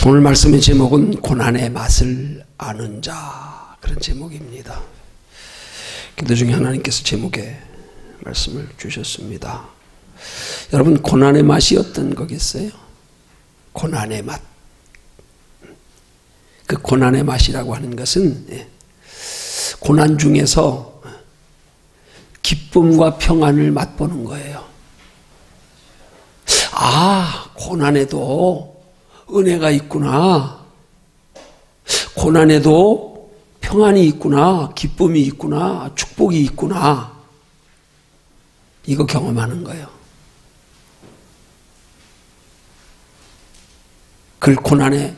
오늘 말씀의 제목은 고난의 맛을 아는 자, 그런 제목입니다. 기도 중에 하나님께서 제목에 말씀을 주셨습니다. 여러분, 고난의 맛이 어떤 거겠어요? 고난의 맛. 그 고난의 맛이라고 하는 것은 고난 중에서 기쁨과 평안을 맛보는 거예요. 아, 고난에도 은혜가 있구나. 고난에도 평안이 있구나. 기쁨이 있구나. 축복이 있구나. 이거 경험하는 거예요. 그 고난의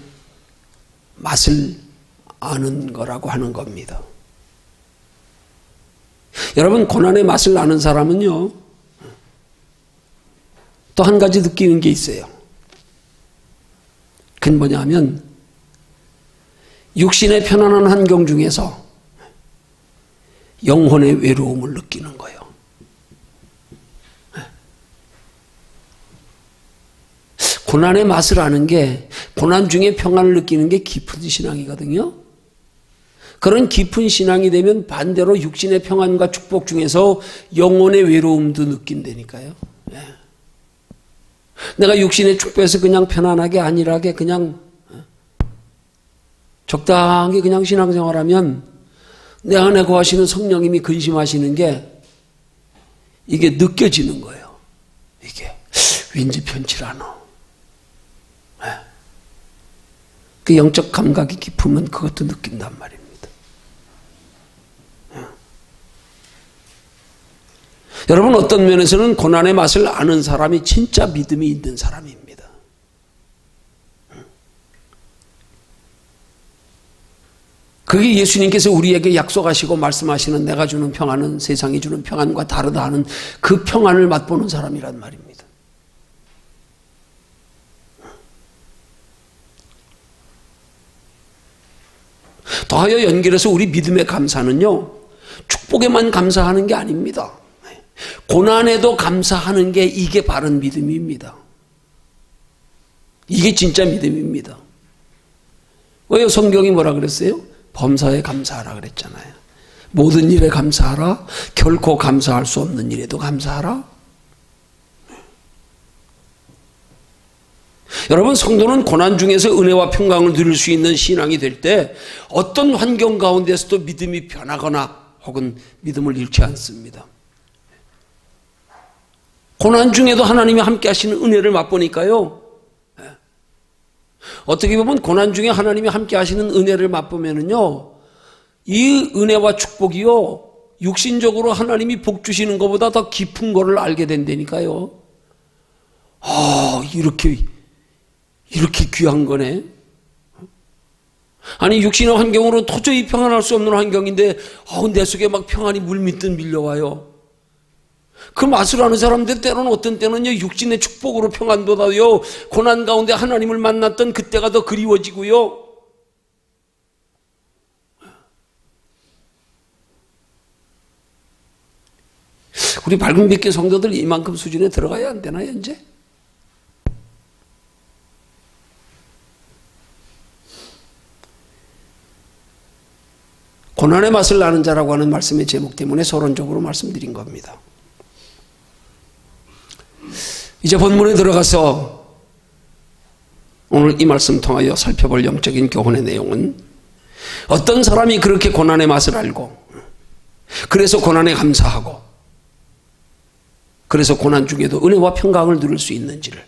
맛을 아는 거라고 하는 겁니다. 여러분, 고난의 맛을 아는 사람은요, 또 한 가지 느끼는 게 있어요. 그건 뭐냐면 육신의 편안한 환경 중에서 영혼의 외로움을 느끼는 거예요. 고난의 맛을 아는 게, 고난 중에 평안을 느끼는 게 깊은 신앙이거든요. 그런 깊은 신앙이 되면 반대로 육신의 평안과 축복 중에서 영혼의 외로움도 느낀다니까요. 내가 육신의 축복에서 그냥 편안하게 안일하게 그냥 적당히 그냥 신앙생활하면 내 안에 거하시는 성령님이 근심하시는 게 이게 느껴지는 거예요. 이게 왠지 편치 않아. 그 영적 감각이 깊으면 그것도 느낀단 말입니다. 여러분, 어떤 면에서는 고난의 맛을 아는 사람이 진짜 믿음이 있는 사람입니다. 그게 예수님께서 우리에게 약속하시고 말씀하시는 내가 주는 평안은 세상이 주는 평안과 다르다 하는 그 평안을 맛보는 사람이란 말입니다. 더하여 연결해서 우리 믿음의 감사는요, 축복에만 감사하는 게 아닙니다. 고난에도 감사하는 게 이게 바른 믿음입니다. 이게 진짜 믿음입니다. 왜요? 성경이 뭐라 그랬어요? 범사에 감사하라 그랬잖아요. 모든 일에 감사하라. 결코 감사할 수 없는 일에도 감사하라. 여러분, 성도는 고난 중에서 은혜와 평강을 누릴 수 있는 신앙이 될 때 어떤 환경 가운데서도 믿음이 변하거나 혹은 믿음을 잃지 않습니다. 고난 중에도 하나님이 함께 하시는 은혜를 맛보니까요, 어떻게 보면 고난 중에 하나님이 함께 하시는 은혜를 맛보면은요, 이 은혜와 축복이요, 육신적으로 하나님이 복 주시는 것보다 더 깊은 거를 알게 된다니까요. 아, 이렇게 귀한 거네. 아니, 육신의 환경으로 도저히 평안할 수 없는 환경인데 내 속에 막 평안이 물밀듯 밀려와요. 그 맛을 아는 사람들 때로는 어떤 때는요, 육신의 축복으로 평안보다요, 고난 가운데 하나님을 만났던 그때가 더 그리워지고요. 우리 밝은 빛의 성도들 이만큼 수준에 들어가야 안 되나요, 이제? 고난의 맛을 아는 자라고 하는 말씀의 제목 때문에 서론적으로 말씀드린 겁니다. 이제 본문에 들어가서 오늘 이 말씀 통하여 살펴볼 영적인 교훈의 내용은, 어떤 사람이 그렇게 고난의 맛을 알고 그래서 고난에 감사하고 그래서 고난 중에도 은혜와 평강을 누릴 수 있는지를,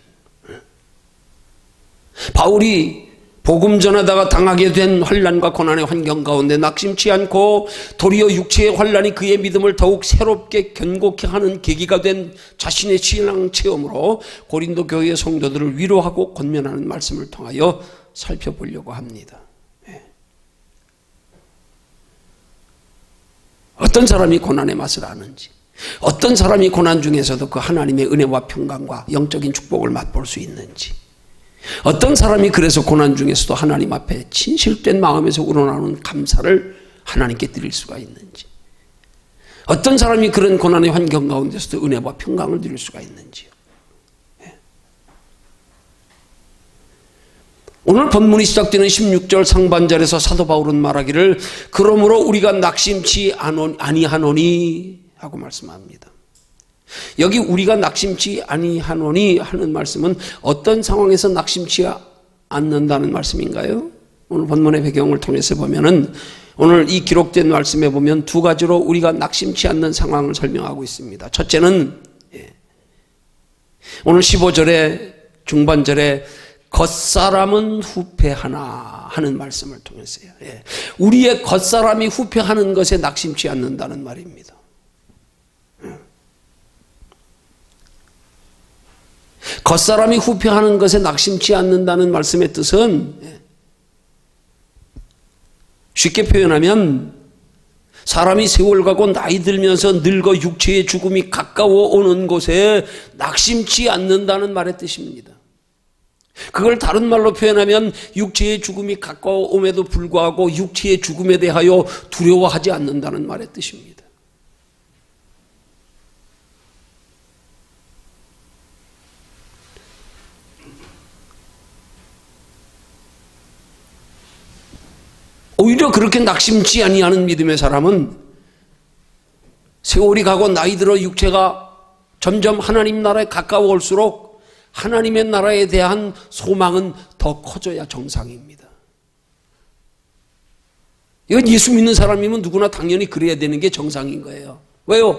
바울이 복음 전하다가 당하게 된 환난과 고난의 환경 가운데 낙심치 않고 도리어 육체의 환난이 그의 믿음을 더욱 새롭게 견고케 하는 계기가 된 자신의 신앙 체험으로 고린도 교회의 성도들을 위로하고 권면하는 말씀을 통하여 살펴보려고 합니다. 어떤 사람이 고난의 맛을 아는지, 어떤 사람이 고난 중에서도 그 하나님의 은혜와 평강과 영적인 축복을 맛볼 수 있는지, 어떤 사람이 그래서 고난 중에서도 하나님 앞에 진실된 마음에서 우러나오는 감사를 하나님께 드릴 수가 있는지, 어떤 사람이 그런 고난의 환경 가운데서도 은혜와 평강을 누릴 수가 있는지요. 오늘 본문이 시작되는 16절 상반절에서 사도 바울은 말하기를 그러므로 우리가 낙심치 아니하노니 하고 말씀합니다. 여기 우리가 낙심치 아니하노니 하는 말씀은 어떤 상황에서 낙심치 않는다는 말씀인가요? 오늘 본문의 배경을 통해서 보면은 오늘 이 기록된 말씀에 보면 두 가지로 우리가 낙심치 않는 상황을 설명하고 있습니다. 첫째는 오늘 15절의 중반절에 겉사람은 후패하나 하는 말씀을 통해서요. 우리의 겉사람이 후패하는 것에 낙심치 않는다는 말입니다. 겉사람이 후패하는 것에 낙심치 않는다는 말씀의 뜻은 쉽게 표현하면 사람이 세월 가고 나이 들면서 늙어 육체의 죽음이 가까워 오는 곳에 낙심치 않는다는 말의 뜻입니다. 그걸 다른 말로 표현하면 육체의 죽음이 가까워 옴에도 불구하고 육체의 죽음에 대하여 두려워하지 않는다는 말의 뜻입니다. 오히려 그렇게 낙심치 아니하는 믿음의 사람은 세월이 가고 나이 들어 육체가 점점 하나님 나라에 가까워 올수록 하나님의 나라에 대한 소망은 더 커져야 정상입니다. 이건 예수 믿는 사람이면 누구나 당연히 그래야 되는 게 정상인 거예요. 왜요?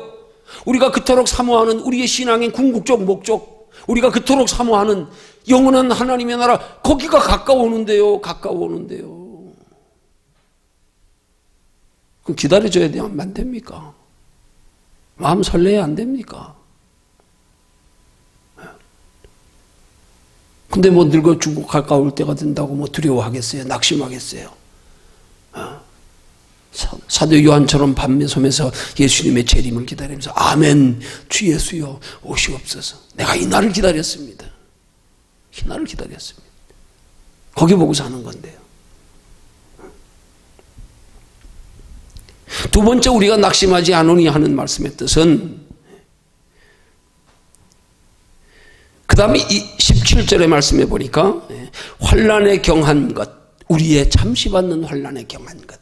우리가 그토록 사모하는 우리의 신앙의 궁극적 목적, 우리가 그토록 사모하는 영원한 하나님의 나라, 거기가 가까워오는데요. 가까워오는데요. 그럼 기다려줘야 되면 안 됩니까? 마음 설레야 안 됩니까? 근데 뭐 늙어 죽고 가까울 때가 된다고 뭐 두려워하겠어요? 낙심하겠어요? 사도 요한처럼 밤에 서면서 예수님의 재림을 기다리면서 아멘 주 예수여 오시옵소서. 내가 이 날을 기다렸습니다. 이 날을 기다렸습니다. 거기 보고 사는 건데요. 두 번째 우리가 낙심하지 않으니 하는 말씀의 뜻은 그 다음에 17절의 말씀에 보니까 환난에 경한 것, 우리의 잠시 받는 환난에 경한 것,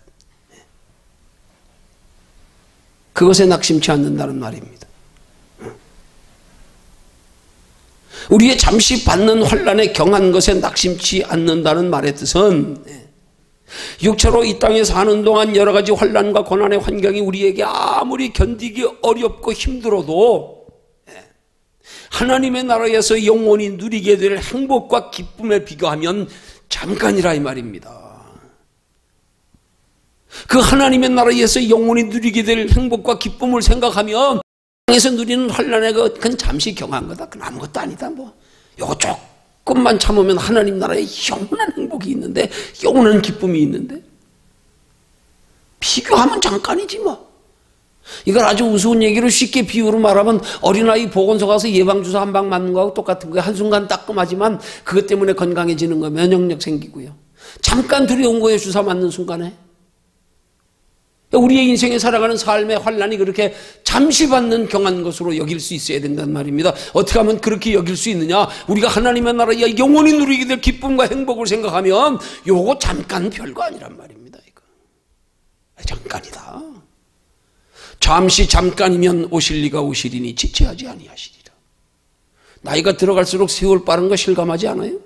그것에 낙심치 않는다는 말입니다. 우리의 잠시 받는 환난에 경한 것에 낙심치 않는다는 말의 뜻은 육체로 이 땅에 사는 동안 여러 가지 환난과 고난의 환경이 우리에게 아무리 견디기 어렵고 힘들어도 하나님의 나라에서 영원히 누리게 될 행복과 기쁨에 비교하면 잠깐이라 이 말입니다. 그 하나님의 나라에서 영원히 누리게 될 행복과 기쁨을 생각하면 땅에서 누리는 환난의 그건 잠시 경한 거다. 그건 아무것도 아니다. 뭐 요거 조금만 참으면 하나님 나라에 영원한 행복이 있는데, 영원한 기쁨이 있는데, 비교하면 잠깐이지 뭐. 이걸 아주 우스운 얘기로 쉽게 비유로 말하면 어린아이 보건소 가서 예방주사 한 방 맞는 거하고 똑같은 거예요. 한순간 따끔하지만 그것 때문에 건강해지는 거, 면역력 생기고요. 잠깐 두려운 거예요, 주사 맞는 순간에. 우리의 인생에 살아가는 삶의 환난이 그렇게 잠시 받는 경한 것으로 여길 수 있어야 된단 말입니다. 어떻게 하면 그렇게 여길 수 있느냐? 우리가 하나님의 나라에 영원히 누리게 될 기쁨과 행복을 생각하면 요거 잠깐 별거 아니란 말입니다. 이거 잠깐이다. 잠시 잠깐이면 오실 리가 오시리니 지체하지 아니하시리라. 나이가 들어갈수록 세월 빠른 거 실감하지 않아요?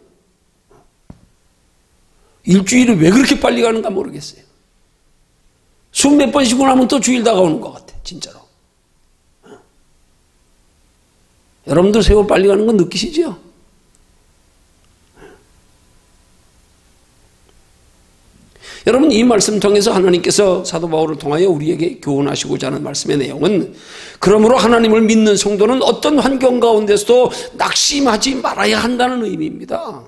일주일이 왜 그렇게 빨리 가는가 모르겠어요. 숨 몇 번 쉬고 나면 또 주일 다가오는 것 같아, 진짜로. 여러분들 세월 빨리 가는 건 느끼시죠? 여러분, 이 말씀 통해서 하나님께서 사도 바울을 통하여 우리에게 교훈하시고자 하는 말씀의 내용은, 그러므로 하나님을 믿는 성도는 어떤 환경 가운데서도 낙심하지 말아야 한다는 의미입니다.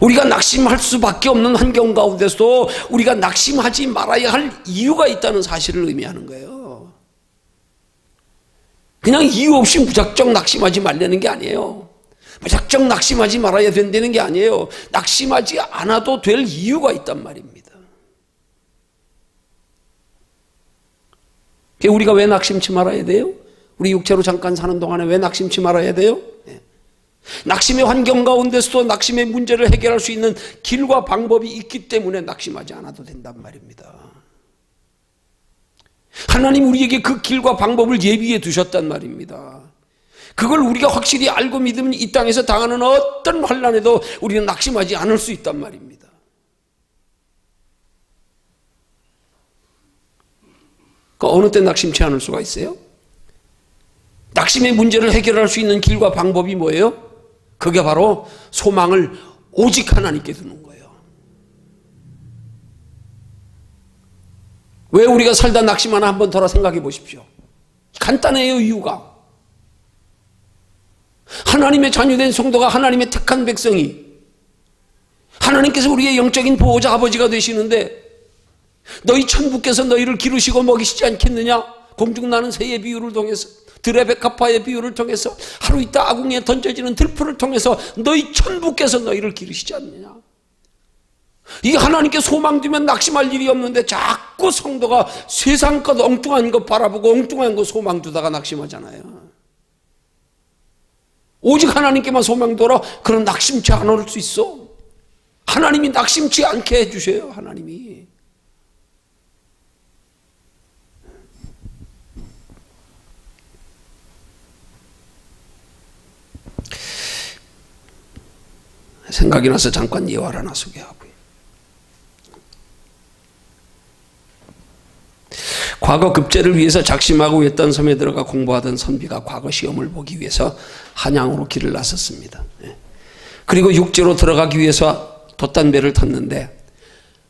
우리가 낙심할 수밖에 없는 환경 가운데서도 우리가 낙심하지 말아야 할 이유가 있다는 사실을 의미하는 거예요. 그냥 이유 없이 무작정 낙심하지 말라는 게 아니에요. 무작정 낙심하지 말아야 된다는 게 아니에요. 낙심하지 않아도 될 이유가 있단 말입니다. 우리가 왜 낙심치 말아야 돼요? 우리 육체로 잠깐 사는 동안에 왜 낙심치 말아야 돼요? 낙심의 환경 가운데서도 낙심의 문제를 해결할 수 있는 길과 방법이 있기 때문에 낙심하지 않아도 된단 말입니다. 하나님 우리에게 그 길과 방법을 예비해 두셨단 말입니다. 그걸 우리가 확실히 알고 믿으면 이 땅에서 당하는 어떤 환난에도 우리는 낙심하지 않을 수 있단 말입니다. 어느 때 낙심치 않을 수가 있어요? 낙심의 문제를 해결할 수 있는 길과 방법이 뭐예요? 그게 바로 소망을 오직 하나님께 두는 거예요. 왜 우리가 살다 낙심하나 한번 돌아 생각해 보십시오. 간단해요, 이유가. 하나님의 자녀된 성도가, 하나님의 택한 백성이, 하나님께서 우리의 영적인 보호자 아버지가 되시는데 너희 천부께서 너희를 기르시고 먹이시지 않겠느냐? 공중나는 새의 비유를 통해서, 들의 백합화의 비유를 통해서, 하루 있다 아궁이에 던져지는 들풀을 통해서 너희 천부께서 너희를 기르시지 않느냐? 이 하나님께 소망 두면 낙심할 일이 없는데 자꾸 성도가 세상 것 엉뚱한 것 바라보고 엉뚱한 거 소망 두다가 낙심하잖아요. 오직 하나님께만 소망 둬라. 그럼 낙심치 않을 수 있어. 하나님이 낙심치 않게 해주셔요. 하나님이. 생각이 나서 잠깐 예화를 하나 소개하고요. 과거 급제를 위해서 작심하고 외딴 섬에 들어가 공부하던 선비가 과거 시험을 보기 위해서 한양으로 길을 나섰습니다. 그리고 육지로 들어가기 위해서 돛단배를 탔는데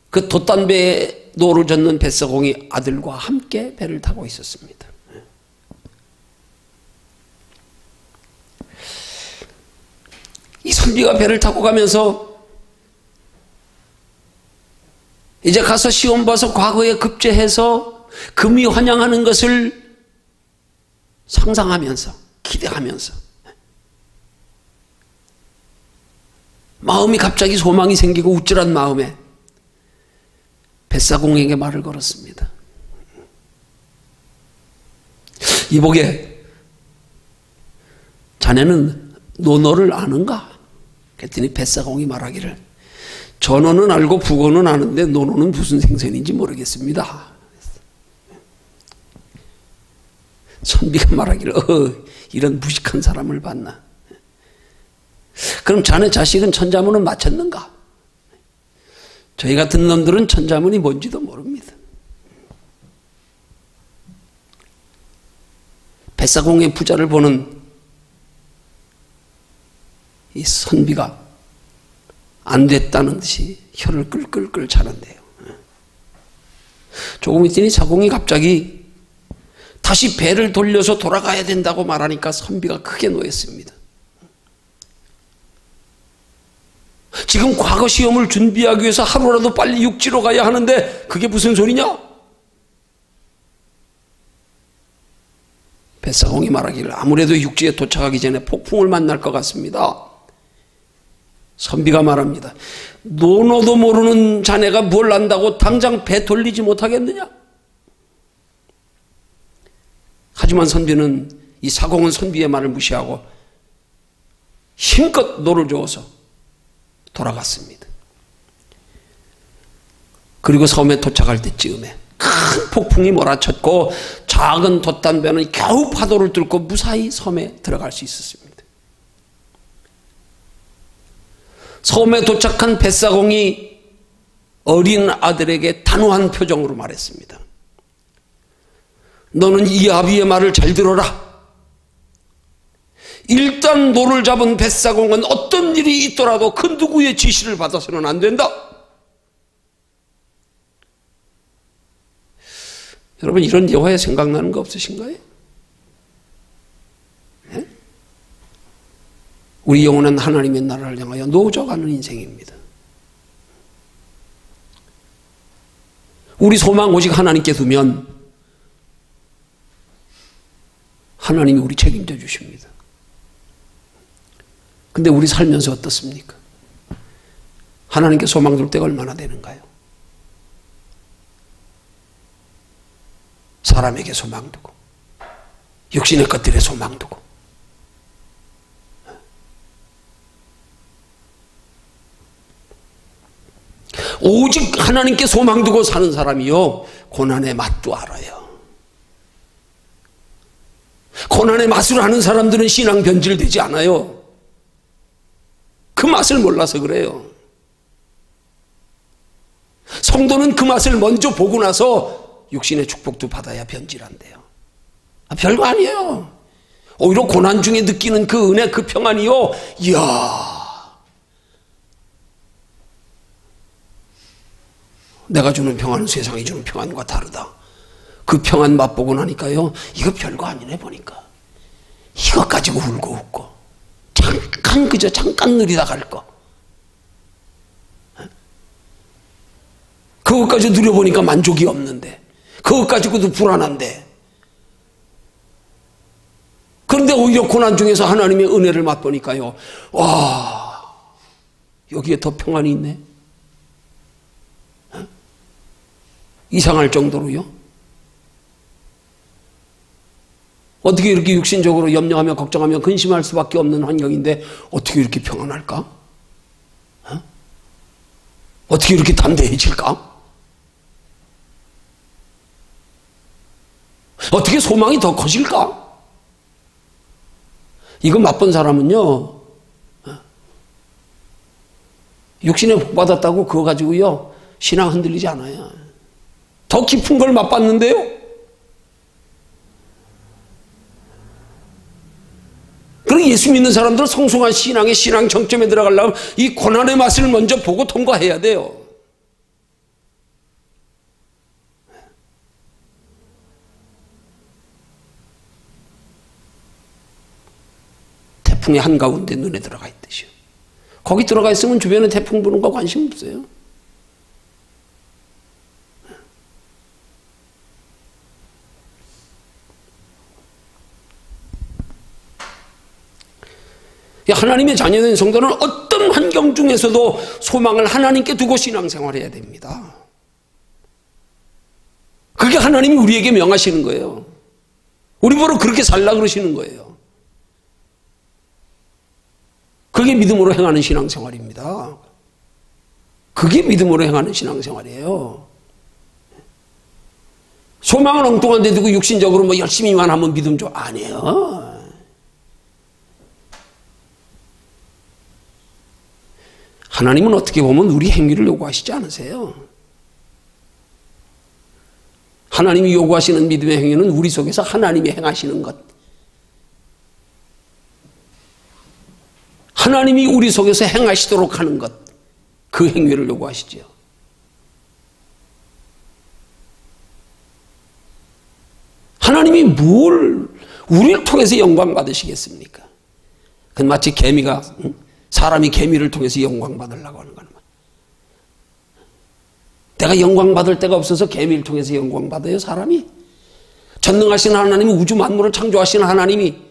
그 돛단배에 노를 젓는 뱃사공이 아들과 함께 배를 타고 있었습니다. 이 선비가 배를 타고 가면서 이제 가서 시험 봐서 과거에 급제해서 금이 환영하는 것을 상상하면서 기대하면서 마음이 갑자기 소망이 생기고 우쭐한 마음에 뱃사공에게 말을 걸었습니다. 이보게, 자네는 논어를 아는가? 그랬더니 뱃사공이 말하기를, 전어는 알고 북어는 아는데 논어는 무슨 생선인지 모르겠습니다. 선비가 말하기를, 이런 무식한 사람을 봤나? 그럼 자네 자식은 천자문은 마쳤는가? 저희 같은 놈들은 천자문이 뭔지도 모릅니다. 뱃사공의 부자를 보는 이 선비가 안 됐다는 듯이 혀를 끌끌끌 차는데요. 조금 있더니 사공이 갑자기 다시 배를 돌려서 돌아가야 된다고 말하니까 선비가 크게 노했습니다. 지금 과거 시험을 준비하기 위해서 하루라도 빨리 육지로 가야 하는데 그게 무슨 소리냐? 뱃사공이 말하기를, 아무래도 육지에 도착하기 전에 폭풍을 만날 것 같습니다. 선비가 말합니다. 논어도 모르는 자네가 뭘 안다고 당장 배 돌리지 못하겠느냐? 하지만 선비는, 이 사공은 선비의 말을 무시하고 힘껏 노를 저어서 돌아갔습니다. 그리고 섬에 도착할 때쯤에 큰 폭풍이 몰아쳤고 작은 돛단배는 겨우 파도를 뚫고 무사히 섬에 들어갈 수 있었습니다. 섬에 도착한 뱃사공이 어린 아들에게 단호한 표정으로 말했습니다. 너는 이 아비의 말을 잘 들어라. 일단 노를 잡은 뱃사공은 어떤 일이 있더라도 그 누구의 지시를 받아서는 안 된다. 여러분, 이런 예화에 생각나는 거 없으신가요? 네? 우리 영혼은 하나님의 나라를 향하여 노져가는 인생입니다. 우리 소망 오직 하나님께 두면 하나님이 우리 책임져 주십니다. 근데 우리 살면서 어떻습니까? 하나님께 소망 둘 때가 얼마나 되는가요? 사람에게 소망 두고, 육신의 것들에 소망 두고, 오직 하나님께 소망 두고 사는 사람이요, 고난의 맛도 알아요. 고난의 맛을 아는 사람들은 신앙 변질되지 않아요. 그 맛을 몰라서 그래요. 성도는 그 맛을 먼저 보고 나서 육신의 축복도 받아야 변질한대요. 별거 아니에요. 오히려 고난 중에 느끼는 그 은혜, 그 평안이요, 이야, 내가 주는 평안은 세상이 주는 평안과 다르다. 그 평안 맛보고 나니까요, 이거 별거 아니네 보니까. 이거 가지고 울고 웃고 잠깐, 그저 잠깐 누리다 갈 거, 그것까지 누려보니까 만족이 없는데, 그것 가지고도 불안한데, 그런데 오히려 고난 중에서 하나님의 은혜를 맛보니까요, 와, 여기에 더 평안이 있네. 이상할 정도로요. 어떻게 이렇게 육신적으로 염려하며 걱정하며 근심할 수밖에 없는 환경인데 어떻게 이렇게 평안할까? 어떻게 이렇게 담대해질까? 어떻게 소망이 더 커질까? 이거 맛본 사람은요, 육신에 복 받았다고 그거 가지고요 신앙 흔들리지 않아요. 더 깊은 걸 맛봤는데요, 그리고 예수 믿는 사람들은 성숙한 신앙의 신앙 정점에 들어가려면 이 고난의 맛을 먼저 보고 통과해야 돼요. 태풍의 한가운데 눈에 들어가 있듯이요. 거기 들어가 있으면 주변에 태풍 부는 거 관심 없어요. 하나님의 자녀된 성도는 어떤 환경 중에서도 소망을 하나님께 두고 신앙생활해야 됩니다. 그게 하나님이 우리에게 명하시는 거예요. 우리 보러 그렇게 살라 그러시는 거예요. 그게 믿음으로 행하는 신앙생활입니다. 그게 믿음으로 행하는 신앙생활이에요. 소망은 엉뚱한 데 두고 육신적으로 뭐 열심히만 하면 믿음 좀 아니에요. 하나님은 어떻게 보면 우리 행위를 요구하시지 않으세요. 하나님이 요구하시는 믿음의 행위는 우리 속에서 하나님이 행하시는 것, 하나님이 우리 속에서 행하시도록 하는 것, 그 행위를 요구하시죠. 하나님이 뭘 우리를 통해서 영광 받으시겠습니까? 그건 마치 개미가, 사람이 개미를 통해서 영광 받으려고 하는 거는, 내가 영광 받을 데가 없어서 개미를 통해서 영광 받아요, 사람이? 전능하신 하나님이, 우주 만물을 창조하신 하나님이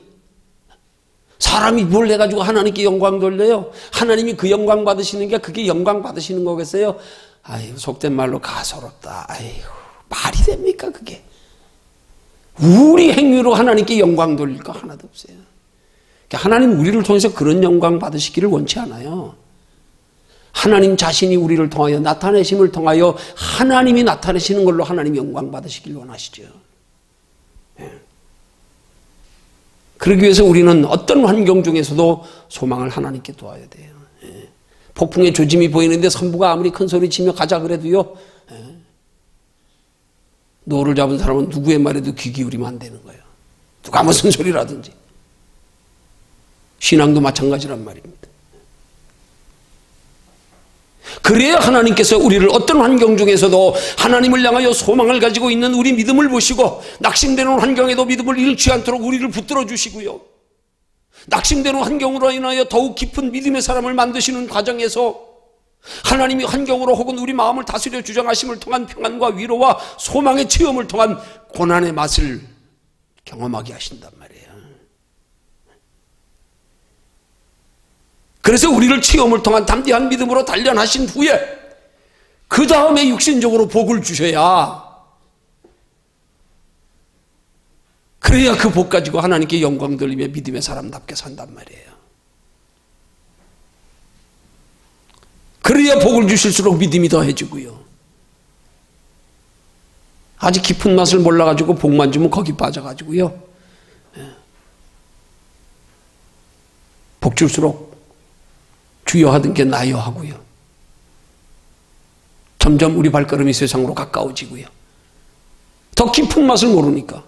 사람이 뭘 해가지고 하나님께 영광 돌려요? 하나님이 그 영광 받으시는 게 그게 영광 받으시는 거겠어요? 아이고, 속된 말로 가소롭다. 아이고, 말이 됩니까 그게? 우리 행위로 하나님께 영광 돌릴 거 하나도 없어요. 하나님 우리를 통해서 그런 영광 받으시기를 원치 않아요. 하나님 자신이 우리를 통하여 나타내심을 통하여 하나님이 나타내시는 걸로 하나님 영광 받으시길 원하시죠. 그러기 위해서 우리는 어떤 환경 중에서도 소망을 하나님께 두어야 돼요. 폭풍의 조짐이 보이는데 선부가 아무리 큰 소리 치며 가자 그래도요, 노를 잡은 사람은 누구의 말에도 귀 기울이면 안 되는 거예요. 누가 무슨 소리라든지. 신앙도 마찬가지란 말입니다. 그래야 하나님께서 우리를 어떤 환경 중에서도 하나님을 향하여 소망을 가지고 있는 우리 믿음을 보시고, 낙심되는 환경에도 믿음을 잃지 않도록 우리를 붙들어 주시고요, 낙심되는 환경으로 인하여 더욱 깊은 믿음의 사람을 만드시는 과정에서 하나님이 환경으로 혹은 우리 마음을 다스려 주장하심을 통한 평안과 위로와 소망의 체험을 통한 고난의 맛을 경험하게 하신단 말이에요. 그래서 우리를 체험을 통한 담대한 믿음으로 단련하신 후에 그 다음에 육신적으로 복을 주셔야, 그래야 그 복 가지고 하나님께 영광 돌리며 믿음의 사람답게 산단 말이에요. 그래야 복을 주실수록 믿음이 더해지고요. 아직 깊은 맛을 몰라가지고 복만 주면 거기 빠져가지고요. 복 줄수록 주여 하던 게 나여 하고요. 점점 우리 발걸음이 세상으로 가까워지고요. 더 깊은 맛을 모르니까.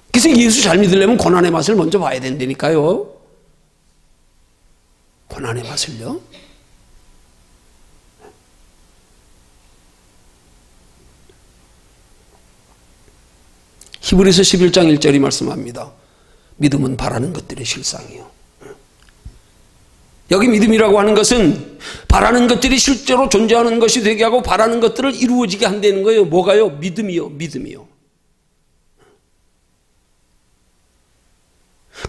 그래서 예수 잘 믿으려면 고난의 맛을 먼저 봐야 된다니까요. 고난의 맛을요. 히브리서 11장 1절이 말씀합니다. 믿음은 바라는 것들의 실상이요. 여기 믿음이라고 하는 것은 바라는 것들이 실제로 존재하는 것이 되게 하고 바라는 것들을 이루어지게 한다는 거예요. 뭐가요? 믿음이요. 믿음이요.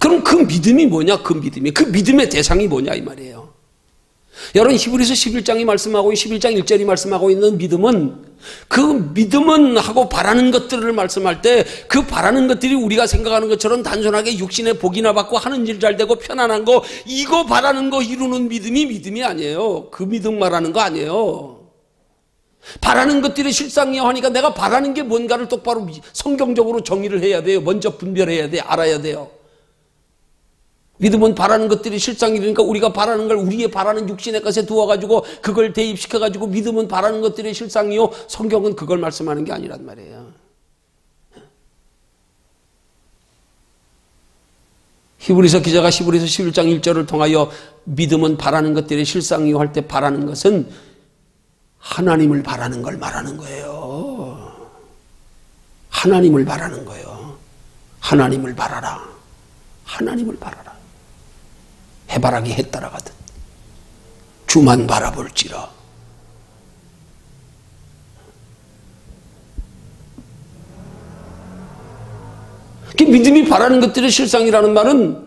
그럼 그 믿음이 뭐냐? 그 믿음의 대상이 뭐냐 이 말이에요. 여러분 히브리서 11장이 말씀하고 11장 1절이 말씀하고 있는 믿음은 그 믿음은 하고 바라는 것들을 말씀할 때 그 바라는 것들이 우리가 생각하는 것처럼 단순하게 육신의 복이나 받고 하는 일 잘 되고 편안한 거 이거 바라는 거 이루는 믿음이 아니에요. 그 믿음 말하는 거 아니에요. 바라는 것들이 실상이야 하니까 내가 바라는 게 뭔가를 똑바로 성경적으로 정의를 해야 돼요. 먼저 분별해야 돼요. 알아야 돼요. 믿음은 바라는 것들이 실상이니까 우리가 바라는 걸 우리의 바라는 육신의 것에 두어가지고 그걸 대입시켜가지고 믿음은 바라는 것들이 실상이요. 성경은 그걸 말씀하는 게 아니란 말이에요. 히브리서 기자가 히브리서 11장 1절을 통하여 믿음은 바라는 것들이 실상이요 할 때 바라는 것은 하나님을 바라는 걸 말하는 거예요. 하나님을 바라는 거예요. 하나님을 바라라. 하나님을 바라라. 해바라기 해 따라가듯 주만 바라볼지라. 믿음이 바라는 것들의 실상이라는 말은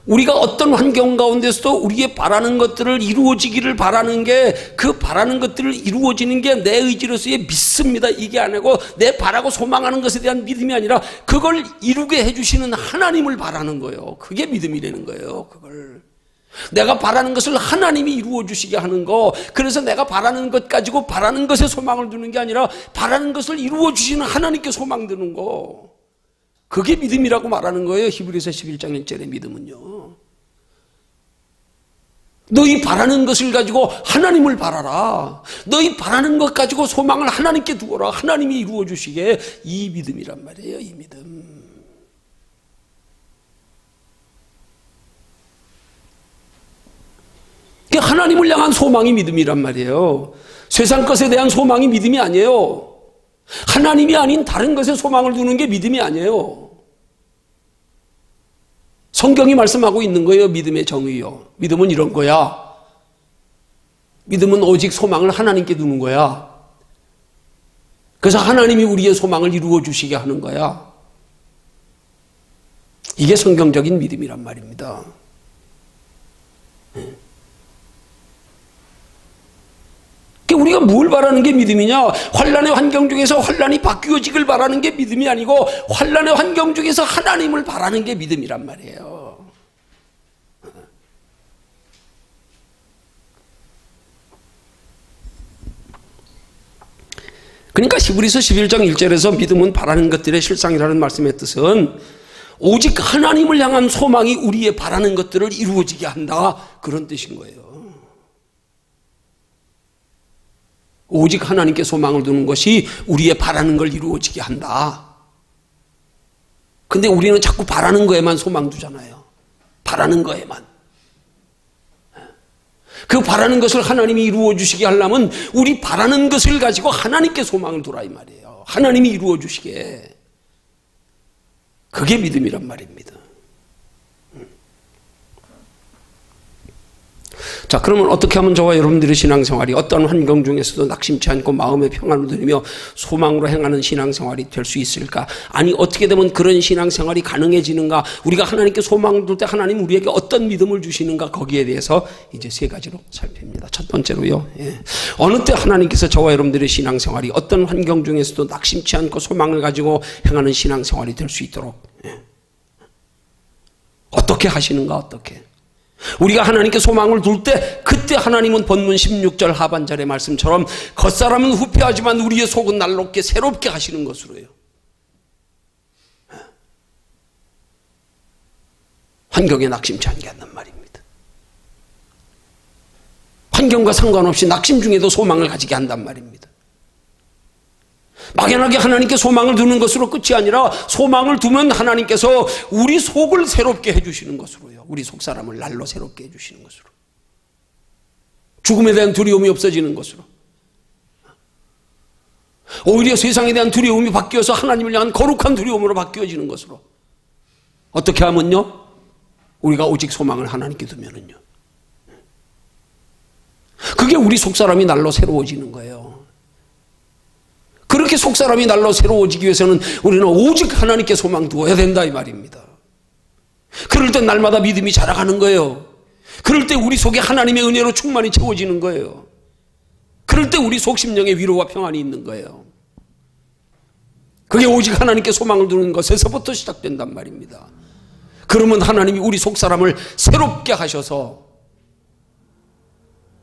우리가 어떤 환경 가운데서도 우리의 바라는 것들을 이루어지기를 바라는 게 그 바라는 것들을 이루어지는 게 내 의지로서의 믿습니다. 이게 아니고 내 바라고 소망하는 것에 대한 믿음이 아니라 그걸 이루게 해주시는 하나님을 바라는 거예요. 그게 믿음이라는 거예요. 그걸 내가 바라는 것을 하나님이 이루어 주시게 하는 거. 그래서 내가 바라는 것 가지고 바라는 것에 소망을 두는 게 아니라 바라는 것을 이루어 주시는 하나님께 소망 두는 거. 그게 믿음이라고 말하는 거예요. 히브리서 11장 1절의 믿음은요. 너희 바라는 것을 가지고 하나님을 바라라. 너희 바라는 것 가지고 소망을 하나님께 두어라. 하나님이 이루어 주시게. 이 믿음이란 말이에요. 이 믿음. 하나님을 향한 소망이 믿음이란 말이에요. 세상 것에 대한 소망이 믿음이 아니에요. 하나님이 아닌 다른 것에 소망을 두는 게 믿음이 아니에요. 성경이 말씀하고 있는 거예요. 믿음의 정의요. 믿음은 이런 거야. 믿음은 오직 소망을 하나님께 두는 거야. 그래서 하나님이 우리의 소망을 이루어 주시게 하는 거야. 이게 성경적인 믿음이란 말입니다. 우리가 뭘 바라는 게 믿음이냐? 환난의 환경 중에서 환난이 바뀌어지길 바라는 게 믿음이 아니고 환난의 환경 중에서 하나님을 바라는 게 믿음이란 말이에요. 그러니까 히브리서 11장 1절에서 믿음은 바라는 것들의 실상이라는 말씀의 뜻은 오직 하나님을 향한 소망이 우리의 바라는 것들을 이루어지게 한다. 그런 뜻인 거예요. 오직 하나님께 소망을 두는 것이 우리의 바라는 걸 이루어지게 한다. 근데 우리는 자꾸 바라는 거에만 소망 두잖아요. 바라는 거에만. 그 바라는 것을 하나님이 이루어 주시게 하려면 우리 바라는 것을 가지고 하나님께 소망을 두라 이 말이에요. 하나님이 이루어 주시게. 그게 믿음이란 말입니다. 자, 그러면 어떻게 하면 저와 여러분들의 신앙생활이 어떤 환경 중에서도 낙심치 않고 마음의 평안을 누리며 소망으로 행하는 신앙생활이 될 수 있을까? 아니, 어떻게 되면 그런 신앙생활이 가능해지는가? 우리가 하나님께 소망을 둘 때 하나님 우리에게 어떤 믿음을 주시는가? 거기에 대해서 이제 세 가지로 살핍니다. 첫 번째로요. 어느 때 하나님께서 저와 여러분들의 신앙생활이 어떤 환경 중에서도 낙심치 않고 소망을 가지고 행하는 신앙생활이 될 수 있도록 어떻게 하시는가? 어떻게? 우리가 하나님께 소망을 둘 때 그때 하나님은 본문 16절 하반절의 말씀처럼 겉사람은 후패하지만 우리의 속은 날롭게 새롭게 하시는 것으로요. 환경에 낙심치 않게 한단 말입니다. 환경과 상관없이 낙심 중에도 소망을 가지게 한단 말입니다. 막연하게 하나님께 소망을 두는 것으로 끝이 아니라 소망을 두면 하나님께서 우리 속을 새롭게 해주시는 것으로요. 우리 속 사람을 날로 새롭게 해주시는 것으로. 죽음에 대한 두려움이 없어지는 것으로. 오히려 세상에 대한 두려움이 바뀌어서 하나님을 향한 거룩한 두려움으로 바뀌어지는 것으로. 어떻게 하면요? 우리가 오직 소망을 하나님께 두면은요. 그게 우리 속 사람이 날로 새로워지는 거예요. 그렇게 속 사람이 날로 새로워지기 위해서는 우리는 오직 하나님께 소망 두어야 된다 이 말입니다. 그럴 때 날마다 믿음이 자라가는 거예요. 그럴 때 우리 속에 하나님의 은혜로 충만히 채워지는 거예요. 그럴 때 우리 속 심령에 위로와 평안이 있는 거예요. 그게 오직 하나님께 소망을 두는 것에서부터 시작된단 말입니다. 그러면 하나님이 우리 속 사람을 새롭게 하셔서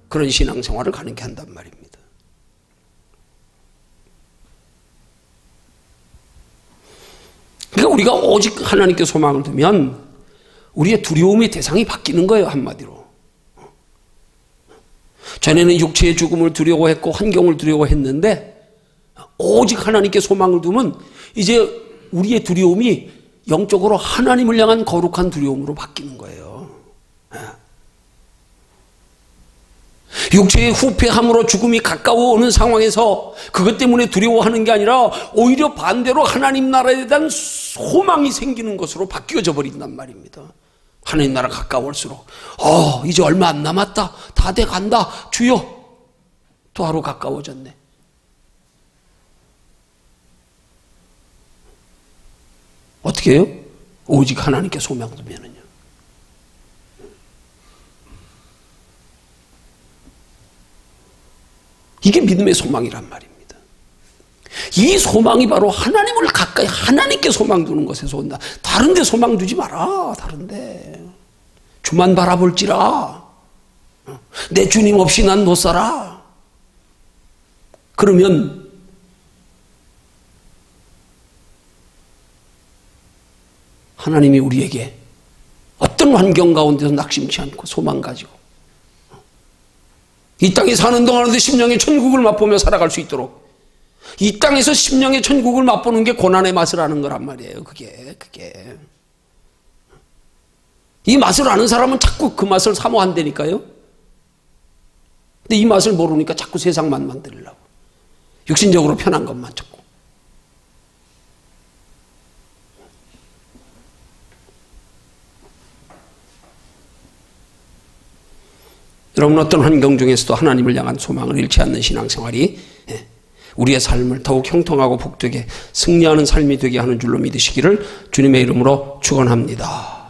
그런 신앙생활을 가능케 한단 말입니다. 그러니까 우리가 오직 하나님께 소망을 두면 우리의 두려움의 대상이 바뀌는 거예요. 한마디로. 전에는 육체의 죽음을 두려워했고 환경을 두려워했는데 오직 하나님께 소망을 두면 이제 우리의 두려움이 영적으로 하나님을 향한 거룩한 두려움으로 바뀌는 거예요. 육체의 후패함으로 죽음이 가까워 오는 상황에서 그것 때문에 두려워하는 게 아니라 오히려 반대로 하나님 나라에 대한 소망이 생기는 것으로 바뀌어져 버린단 말입니다. 하나님 나라 가까울수록 이제 얼마 안 남았다. 다 돼간다. 주여 또 하루 가까워졌네. 어떻게 해요? 오직 하나님께 소망 두면은요. 이게 믿음의 소망이란 말입니다. 이 소망이 바로 하나님을 가까이 하나님께 소망 두는 것에서 온다. 다른 데 소망 두지 마라. 다른 데. 주만 바라볼지라. 내 주님 없이 난 못 살아. 그러면 하나님이 우리에게 어떤 환경 가운데서 낙심치 않고 소망 가지고 이 땅에 사는 동안에도 심령의 천국을 맛보며 살아갈 수 있도록 이 땅에서 심령의 천국을 맛보는 게 고난의 맛을 아는 거란 말이에요. 그게 이 맛을 아는 사람은 자꾸 그 맛을 사모한다니까요. 근데 이 맛을 모르니까 자꾸 세상 맛 만들려고 육신적으로 편한 것만 찾고. 여러분 어떤 환경 중에서도 하나님을 향한 소망을 잃지 않는 신앙생활이 우리의 삶을 더욱 형통하고 복되게 승리하는 삶이 되게 하는 줄로 믿으시기를 주님의 이름으로 축원합니다.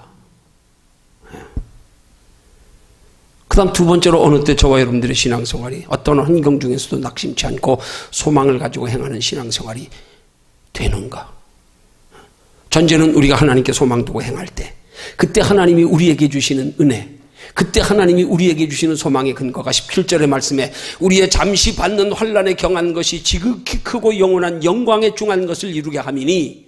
그 다음 두 번째로 어느 때 저와 여러분들의 신앙생활이 어떤 환경 중에서도 낙심치 않고 소망을 가지고 행하는 신앙생활이 되는가. 전제는 우리가 하나님께 소망 두고 행할 때 그때 하나님이 우리에게 주시는 은혜, 그때 하나님이 우리에게 주시는 소망의 근거가 17절의 말씀에 우리의 잠시 받는 환난에 경한 것이 지극히 크고 영원한 영광에 중한 것을 이루게 함이니,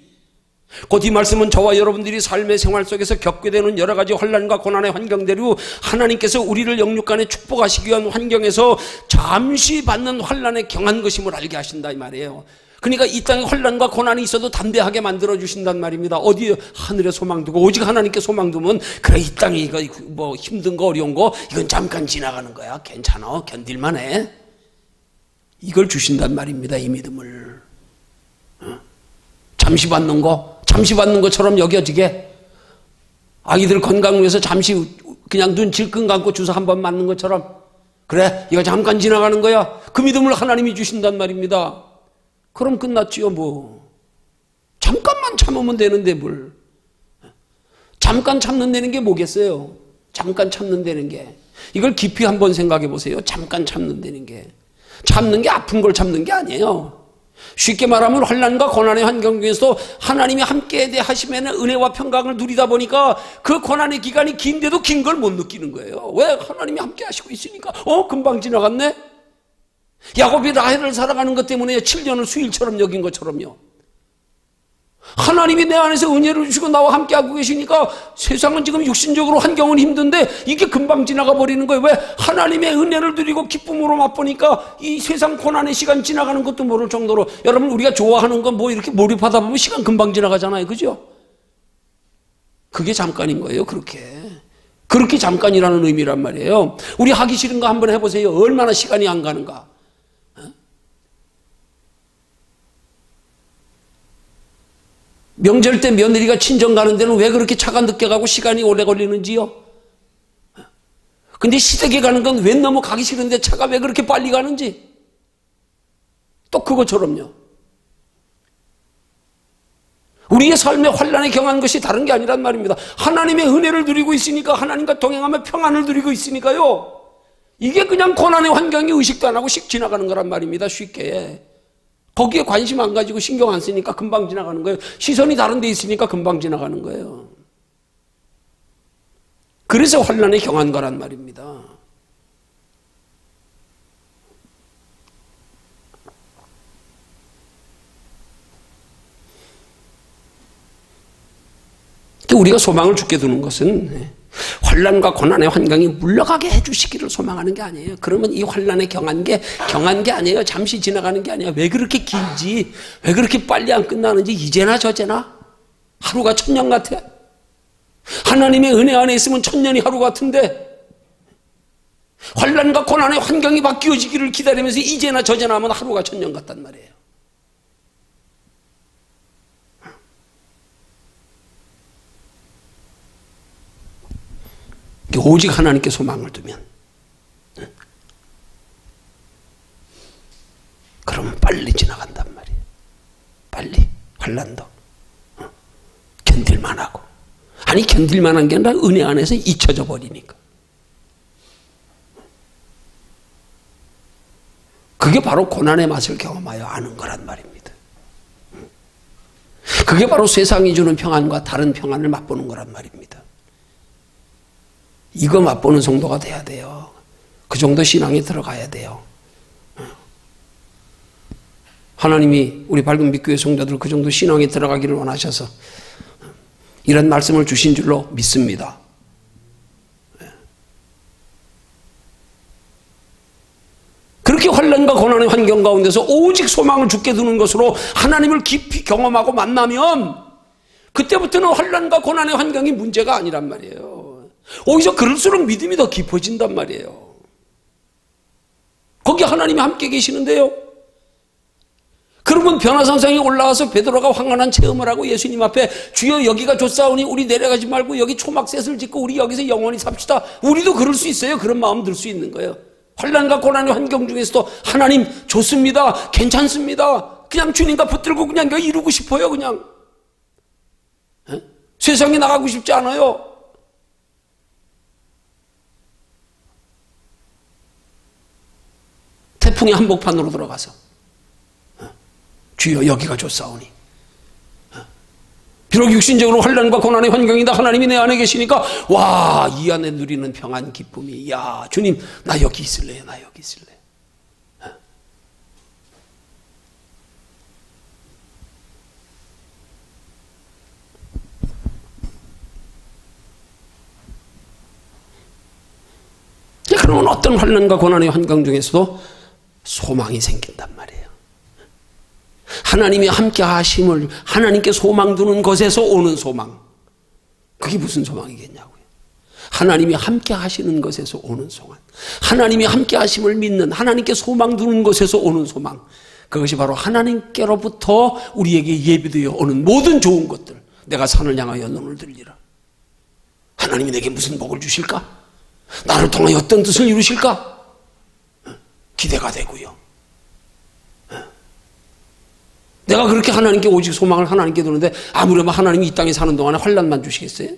곧 이 말씀은 저와 여러분들이 삶의 생활 속에서 겪게 되는 여러 가지 환난과 고난의 환경대로 하나님께서 우리를 영육간에 축복하시기 위한 환경에서 잠시 받는 환난에 경한 것임을 알게 하신다 이 말이에요. 그러니까 이 땅에 환난과 고난이 있어도 담대하게 만들어주신단 말입니다. 어디 하늘에 소망 두고 오직 하나님께 소망 두면 그래 이 땅에 이거 뭐 힘든 거 어려운 거 이건 잠깐 지나가는 거야. 괜찮아. 견딜만 해. 이걸 주신단 말입니다. 이 믿음을. 잠시 받는 것처럼 여겨지게 아이들 건강을 위해서 잠시 그냥 눈 질끈 감고 주사 한 번 맞는 것처럼 그래 이거 잠깐 지나가는 거야. 그 믿음을 하나님이 주신단 말입니다. 그럼 끝났지요 뭐. 잠깐만 참으면 되는데 뭘. 잠깐 참는다는 게 뭐겠어요. 잠깐 참는다는 게. 이걸 깊이 한번 생각해 보세요. 잠깐 참는다는 게. 참는 게 아픈 걸 참는 게 아니에요. 쉽게 말하면 환난과 고난의 환경 중에서도 하나님이 함께 하시면 은혜와 평강을 누리다 보니까 그 고난의 기간이 긴데도 긴 걸 못 느끼는 거예요. 왜? 하나님이 함께 하시고 있으니까. 금방 지나갔네? 야곱이 라헬을 사랑하는 것 때문에 7년을 수일처럼 여긴 것처럼요. 하나님이 내 안에서 은혜를 주시고 나와 함께하고 계시니까 세상은 지금 육신적으로 환경은 힘든데 이게 금방 지나가 버리는 거예요. 왜? 하나님의 은혜를 누리고 기쁨으로 맛보니까 이 세상 고난의 시간 지나가는 것도 모를 정도로, 여러분 우리가 좋아하는 건 뭐 이렇게 몰입하다 보면 시간 금방 지나가잖아요. 그죠? 그게 잠깐인 거예요. 그렇게 잠깐이라는 의미란 말이에요. 우리 하기 싫은 거 한번 해보세요. 얼마나 시간이 안 가는가. 명절 때 며느리가 친정 가는 데는 왜 그렇게 차가 늦게 가고 시간이 오래 걸리는지요? 근데 시댁에 가는 건 왜 너무 가기 싫은데 차가 왜 그렇게 빨리 가는지? 또 그것처럼요. 우리의 삶의 환난에 경한 것이 다른 게 아니란 말입니다. 하나님의 은혜를 누리고 있으니까, 하나님과 동행하며 평안을 누리고 있으니까요. 이게 그냥 고난의 환경이 의식도 안 하고 씩 지나가는 거란 말입니다. 쉽게. 거기에 관심 안 가지고 신경 안 쓰니까 금방 지나가는 거예요. 시선이 다른 데 있으니까 금방 지나가는 거예요. 그래서 환난에 경한 거란 말입니다. 우리가 소망을 죽게 두는 것은 환난과 고난의 환경이 물러가게 해주시기를 소망하는 게 아니에요. 그러면 이 환난에 경한 게 아니에요. 잠시 지나가는 게 아니에요. 왜 그렇게 길지? 왜 그렇게 빨리 안 끝나는지, 이제나 저제나 하루가 천년 같아. 하나님의 은혜 안에 있으면 천년이 하루 같은데, 환난과 고난의 환경이 바뀌어지기를 기다리면서 이제나 저제나 하면 하루가 천년 같단 말이에요. 오직 하나님께 소망을 두면, 그러면 빨리 지나간단 말이에요. 빨리 환난도 견딜만 하고, 아니 견딜만 한 게 아니라 은혜 안에서 잊혀져 버리니까. 그게 바로 고난의 맛을 경험하여 아는 거란 말입니다. 그게 바로 세상이 주는 평안과 다른 평안을 맛보는 거란 말입니다. 이거 맛보는 성도가 돼야 돼요. 그 정도 신앙에 들어가야 돼요. 하나님이 우리 밝은 빛교회 성도들 그 정도 신앙에 들어가기를 원하셔서 이런 말씀을 주신 줄로 믿습니다. 그렇게 환난과 고난의 환경 가운데서 오직 소망을 죽게 두는 것으로 하나님을 깊이 경험하고 만나면, 그때부터는 환난과 고난의 환경이 문제가 아니란 말이에요. 오히려 그럴수록 믿음이 더 깊어진단 말이에요. 거기 하나님이 함께 계시는데요. 그러면 변화산상에 올라와서 베드로가 황홀한 체험을 하고 예수님 앞에 주여 여기가 좋사오니 우리 내려가지 말고 여기 초막셋을 짓고 우리 여기서 영원히 삽시다. 우리도 그럴 수 있어요. 그런 마음 들 수 있는 거예요. 환난과 고난의 환경 중에서도 하나님 좋습니다. 괜찮습니다. 그냥 주님과 붙들고 그냥 이거 이루고 싶어요. 그냥 세상에 나가고 싶지 않아요. 태풍이 한복판으로 들어가서 주여 여기가 좋사오니, 비록 육신적으로 환난과 고난의 환경이다 하나님이 내 안에 계시니까 와, 이 안에 누리는 평안 기쁨이, 야 주님 나 여기 있을래요. 나 여기 있을래요. 그러면 어떤 환난과 고난의 환경 중에서도 소망이 생긴단 말이에요. 하나님이 함께 하심을, 하나님께 소망 두는 것에서 오는 소망. 그게 무슨 소망이겠냐고요. 하나님이 함께 하시는 것에서 오는 소망. 하나님이 함께 하심을 믿는, 하나님께 소망 두는 것에서 오는 소망. 그것이 바로 하나님께로부터 우리에게 예비되어 오는 모든 좋은 것들. 내가 산을 향하여 눈을 들리라. 하나님이 내게 무슨 복을 주실까? 나를 통하여 어떤 뜻을 이루실까? 기대가 되고요. 내가 그렇게 하나님께 오직 소망을 하나님께 두는데 아무래도 하나님이 이 땅에 사는 동안에 환난만 주시겠어요?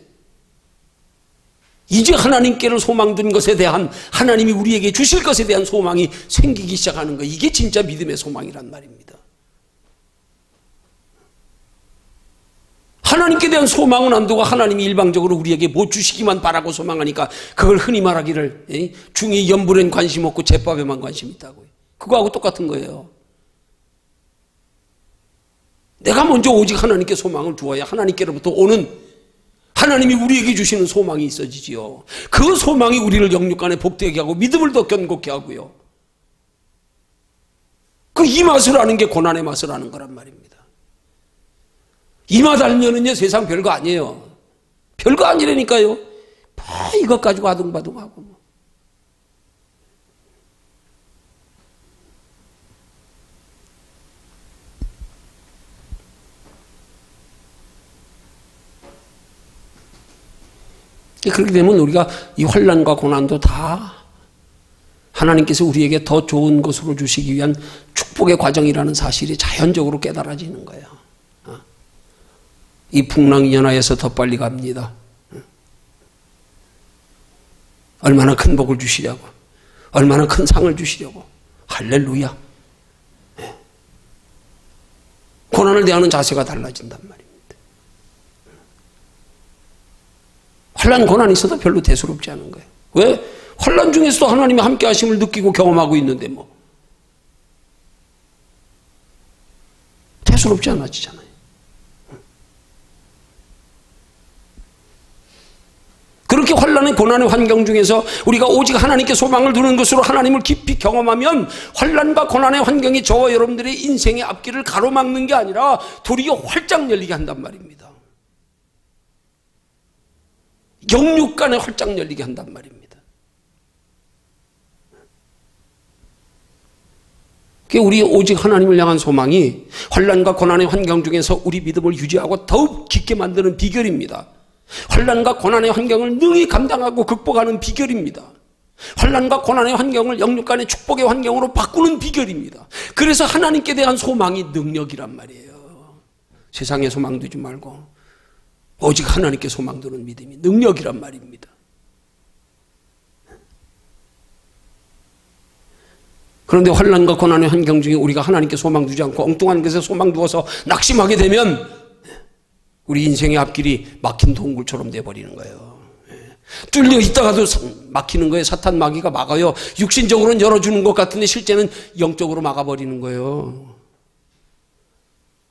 이제 하나님께를 소망 둔 것에 대한, 하나님이 우리에게 주실 것에 대한 소망이 생기기 시작하는 거, 이게 진짜 믿음의 소망이란 말입니다. 하나님께 대한 소망은 안 두고 하나님이 일방적으로 우리에게 뭐 주시기만 바라고 소망하니까 그걸 흔히 말하기를 중이 연불엔 관심 없고 제밥에만 관심 있다고요. 그거하고 똑같은 거예요. 내가 먼저 오직 하나님께 소망을 두어야 하나님께로부터 오는 하나님이 우리에게 주시는 소망이 있어지지요. 그 소망이 우리를 영육간에 복되게 하고 믿음을 더 견고케 하고요. 그 이 맛을 아는 게 고난의 맛을 아는 거란 말입니다. 이 맛 알면은요 세상 별거 아니에요. 별거 아니라니까요. 다 이것 가지고 아둥바둥하고 뭐. 그렇게 되면 우리가 이 환난과 고난도 다 하나님께서 우리에게 더 좋은 것으로 주시기 위한 축복의 과정이라는 사실이 자연적으로 깨달아지는 거예요. 이 풍랑이 연하에서 더 빨리 갑니다. 얼마나 큰 복을 주시려고, 얼마나 큰 상을 주시려고. 할렐루야. 고난을 대하는 자세가 달라진단 말입니다. 환난 고난이 있어도 별로 대수롭지 않은 거예요. 왜? 환난 중에서도 하나님의 함께 하심을 느끼고 경험하고 있는데 뭐 대수롭지 않아지잖아요. 그렇게 환난의 고난의 환경 중에서 우리가 오직 하나님께 소망을 두는 것으로 하나님을 깊이 경험하면 환난과 고난의 환경이 저와 여러분들의 인생의 앞길을 가로막는 게 아니라 도리어 활짝 열리게 한단 말입니다. 영육간에 활짝 열리게 한단 말입니다. 우리 오직 하나님을 향한 소망이 환난과 고난의 환경 중에서 우리 믿음을 유지하고 더욱 깊게 만드는 비결입니다. 환난과 고난의 환경을 능히 감당하고 극복하는 비결입니다. 환난과 고난의 환경을 영육간의 축복의 환경으로 바꾸는 비결입니다. 그래서 하나님께 대한 소망이 능력이란 말이에요. 세상에 소망 두지 말고 오직 하나님께 소망 두는 믿음이 능력이란 말입니다. 그런데 환난과 고난의 환경 중에 우리가 하나님께 소망 두지 않고 엉뚱한 것에 소망 두어서 낙심하게 되면 우리 인생의 앞길이 막힌 동굴처럼 돼버리는 거예요. 뚫려 있다가도 막히는 거예요. 사탄 마귀가 막아요. 육신적으로는 열어주는 것 같은데 실제는 영적으로 막아버리는 거예요.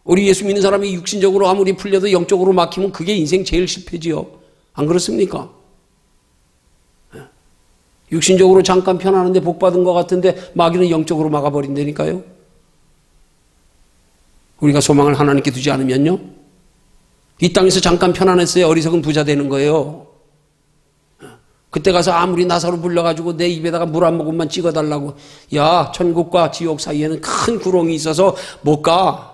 우리 예수 믿는 사람이 육신적으로 아무리 풀려도 영적으로 막히면 그게 인생 제일 실패지요. 안 그렇습니까? 육신적으로 잠깐 편안한데 복받은 것 같은데 마귀는 영적으로 막아버린다니까요. 우리가 소망을 하나님께 두지 않으면요, 이 땅에서 잠깐 편안했어요. 어리석은 부자 되는 거예요. 그때 가서 아무리 나사로 불려가지고 내 입에다가 물 한 모금만 찍어달라고, 야, 천국과 지옥 사이에는 큰 구렁이 있어서 못 가.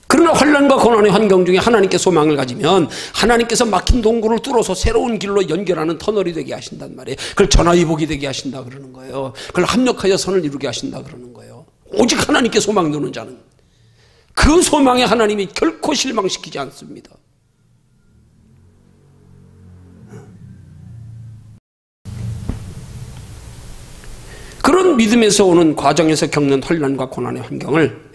그러나 환난과 고난의 환경 중에 하나님께 소망을 가지면 하나님께서 막힌 동굴을 뚫어서 새로운 길로 연결하는 터널이 되게 하신단 말이에요. 그걸 전화위복이 되게 하신다 그러는 거예요. 그걸 합력하여 선을 이루게 하신다 그러는 거예요. 오직 하나님께 소망 두는 자는 그 소망에 하나님이 결코 실망시키지 않습니다. 그런 믿음에서 오는 과정에서 겪는 환난과 고난의 환경을,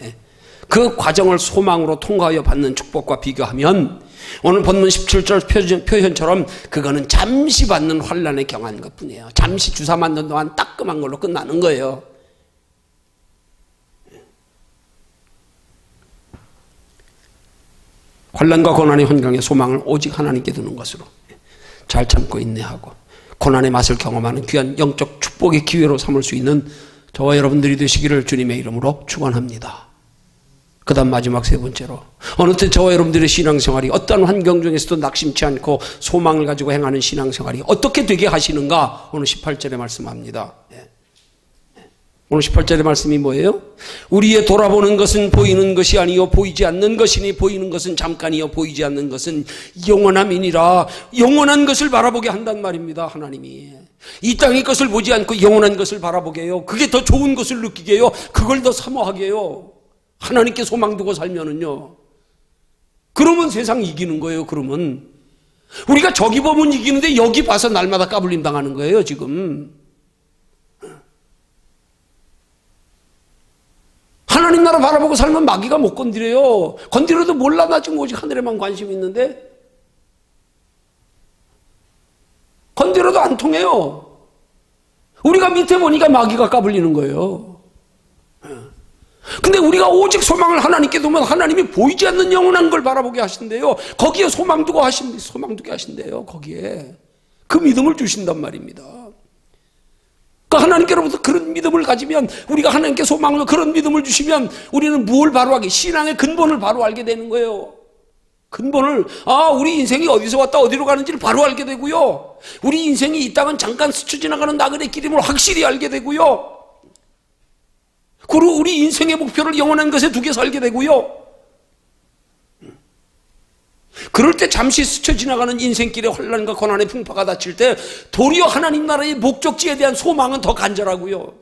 그 과정을 소망으로 통과하여 받는 축복과 비교하면 오늘 본문 17절 표현처럼 그거는 잠시 받는 환난에 경한 것뿐이에요. 잠시 주사 맞는 동안 따끔한 걸로 끝나는 거예요. 환난과 고난의 환경에 소망을 오직 하나님께 두는 것으로 잘 참고 인내하고 고난의 맛을 경험하는 귀한 영적 축복의 기회로 삼을 수 있는 저와 여러분들이 되시기를 주님의 이름으로 축원합니다. 그 다음 마지막 세 번째로, 어느 때 저와 여러분들의 신앙생활이 어떠한 환경 중에서도 낙심치 않고 소망을 가지고 행하는 신앙생활이 어떻게 되게 하시는가, 오늘 18절에 말씀합니다. 오늘 18절의 말씀이 뭐예요? 우리의 돌아보는 것은 보이는 것이 아니요 보이지 않는 것이니 보이는 것은 잠깐이요 보이지 않는 것은 영원함이니라. 영원한 것을 바라보게 한단 말입니다. 하나님이 이 땅의 것을 보지 않고 영원한 것을 바라보게 해요. 그게 더 좋은 것을 느끼게 해요. 그걸 더 사모하게 해요. 하나님께 소망 두고 살면은요, 그러면 세상 이기는 거예요. 그러면 우리가 저기 보면 이기는데 여기 봐서 날마다 까불림 당하는 거예요. 지금 하나님 나라 바라보고 살면 마귀가 못 건드려요. 건드려도 몰라. 나 지금 오직 하늘에만 관심이 있는데. 건드려도 안 통해요. 우리가 밑에 보니까 마귀가 까불리는 거예요. 근데 우리가 오직 소망을 하나님께 두면 하나님이 보이지 않는 영원한 걸 바라보게 하신대요. 거기에 소망 두게 하신대요. 거기에 그 믿음을 주신단 말입니다. 그러니까 하나님께로부터 그런 믿음을 가지면, 우리가 하나님께 소망을, 그런 믿음을 주시면 우리는 무엇을 바로 하게, 신앙의 근본을 바로 알게 되는 거예요. 근본을, 우리 인생이 어디서 왔다 어디로 가는지를 바로 알게 되고요. 우리 인생이 이 땅은 잠깐 스쳐 지나가는 나그네 길임을 확실히 알게 되고요. 그리고 우리 인생의 목표를 영원한 것에 두게 살게 되고요. 그럴 때 잠시 스쳐 지나가는 인생길의 혼란과 고난의 풍파가 닥칠 때 도리어 하나님 나라의 목적지에 대한 소망은 더 간절하고요.